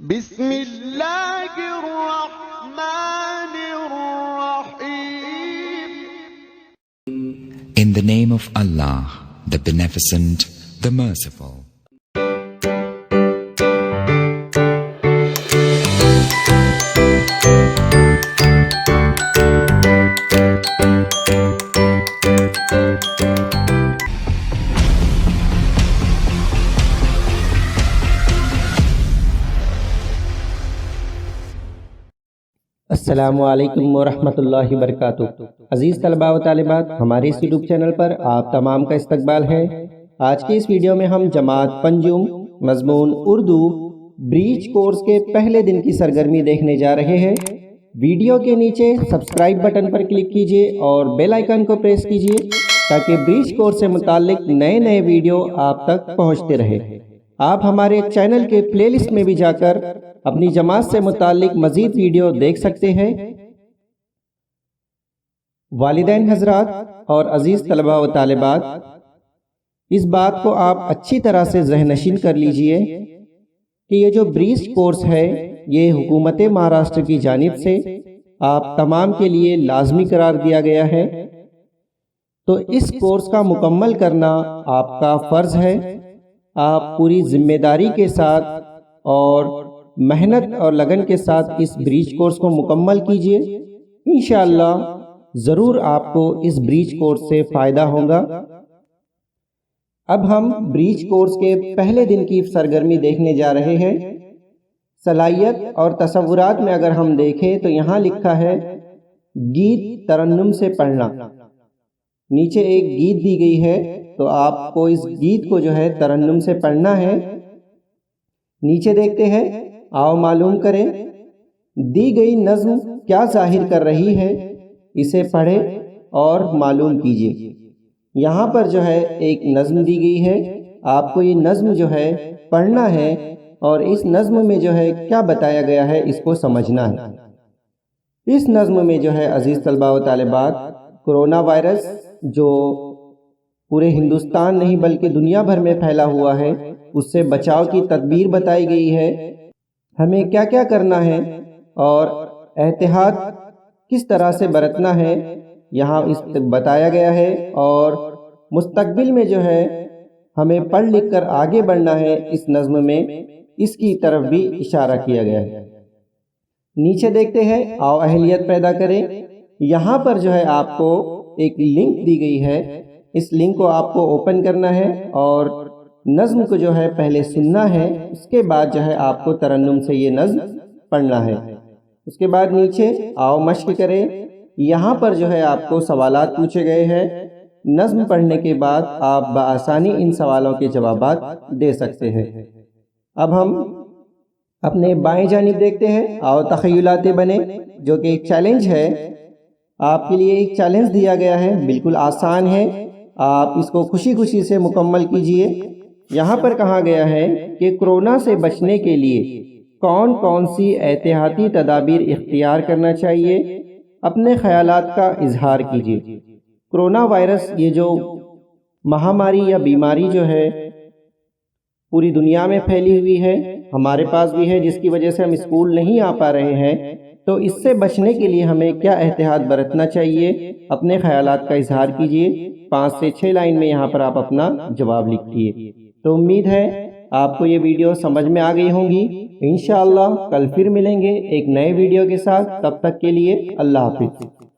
بسم اللہ الرحمن الرحیم. In the name of Allah, the Beneficent, the Merciful. السلام علیکم ورحمۃ اللہ وبرکاتہ. عزیز طلباء و طالبات، ہمارے اس یوٹیوب چینل پر آپ تمام کا استقبال ہے. آج کی اس ویڈیو میں ہم جماعت پنجم مضمون اردو بریج کورس کے پہلے دن کی سرگرمی دیکھنے جا رہے ہیں. ویڈیو کے نیچے سبسکرائب بٹن پر کلک کیجئے اور بیل آئیکن کو پریس کیجئے تاکہ بریج کورس سے متعلق نئے ویڈیو آپ تک پہنچتے رہے. آپ ہمارے چینل کے پلے لسٹ میں بھی جا کر اپنی جماعت سے متعلق مزید ویڈیو دیکھ سکتے ہیں. والدین حضرات اور عزیز طلباء و طالبات، اس بات کو آپ اچھی طرح سے ذہن نشین کر لیجئے کہ یہ جو بریج کورس ہے یہ حکومت مہاراشٹر کی جانب سے آپ تمام کے لیے لازمی قرار دیا گیا ہے. تو اس کورس کا مکمل کرنا آپ کا فرض ہے. آپ پوری ذمہ داری کے ساتھ اور محنت اور لگن کے ساتھ اس بریج کورس کو مکمل کیجئے. انشاءاللہ ضرور آپ کو اس بریج کورس سے فائدہ ہوگا. اب ہم بریج کورس کے پہلے دن کی سرگرمی دیکھنے جا رہے ہیں. صلاحیت اور تصورات میں اگر ہم دیکھیں تو یہاں لکھا ہے گیت ترنم سے پڑھنا. نیچے ایک گیت دی گئی ہے تو آپ کو اس گیت کو جو ہے ترنم سے پڑھنا ہے. نیچے دیکھتے ہیں، آؤ معلوم کریں دی گئی نظم کیا ظاہر کر رہی ہے، اسے پڑھیں اور معلوم کیجیے. یہاں پر جو ہے ایک نظم دی گئی ہے، آپ کو یہ نظم جو ہے پڑھنا ہے اور اس نظم میں جو ہے کیا بتایا گیا ہے اس کو سمجھنا ہے. اس نظم میں جو ہے عزیز طلباء و طالبات، کرونا وائرس جو پورے ہندوستان نہیں بلکہ دنیا بھر میں پھیلا ہوا ہے، اس سے بچاؤ کی تدبیر بتائی گئی ہے. ہمیں کیا کیا کرنا ہے اور احتیاط کس طرح سے برتنا ہے یہاں اس بتایا گیا ہے. اور مستقبل میں جو ہے ہمیں پڑھ لکھ کر آگے بڑھنا ہے، اس نظم میں اس کی طرف بھی اشارہ کیا گیا ہے. نیچے دیکھتے ہیں، آؤ اہلیت پیدا کریں. یہاں پر جو ہے آپ کو ایک لنک دی گئی ہے، اس لنک کو آپ کو اوپن کرنا ہے اور نظم کو جو ہے پہلے سننا ہے، اس کے بعد جو ہے آپ کو ترنم سے یہ نظم پڑھنا ہے. اس کے بعد نیچے آؤ مشق کریں. یہاں پر جو ہے آپ کو سوالات پوچھے گئے ہیں. نظم پڑھنے کے بعد آپ بآسانی ان سوالوں کے جوابات دے سکتے ہیں. اب ہم اپنے بائیں جانب دیکھتے ہیں، آؤ تخیلات بنے، جو کہ ایک چیلنج ہے. آپ کے لیے ایک چیلنج دیا گیا ہے، بالکل آسان ہے، آپ اس کو خوشی سے مکمل کیجئے. یہاں پر کہا گیا ہے کہ کرونا سے بچنے کے لیے کون سی احتیاطی تدابیر اختیار کرنا چاہیے، اپنے خیالات کا اظہار کیجئے. کرونا وائرس یہ جو مہاماری یا بیماری جو ہے پوری دنیا میں پھیلی ہوئی ہے، ہمارے پاس بھی ہے، جس کی وجہ سے ہم اسکول نہیں آ پا رہے ہیں. تو اس سے بچنے کے لیے ہمیں کیا احتیاط برتنا چاہیے، اپنے خیالات کا اظہار کیجئے. 5 سے 6 لائن میں یہاں پر آپ اپنا جواب لکھیے. تو امید ہے آپ کو یہ ویڈیو سمجھ میں آ گئی ہوں گی. انشاءاللہ کل پھر ملیں گے ایک نئے ویڈیو کے ساتھ. تب تک کے لیے اللہ حافظ.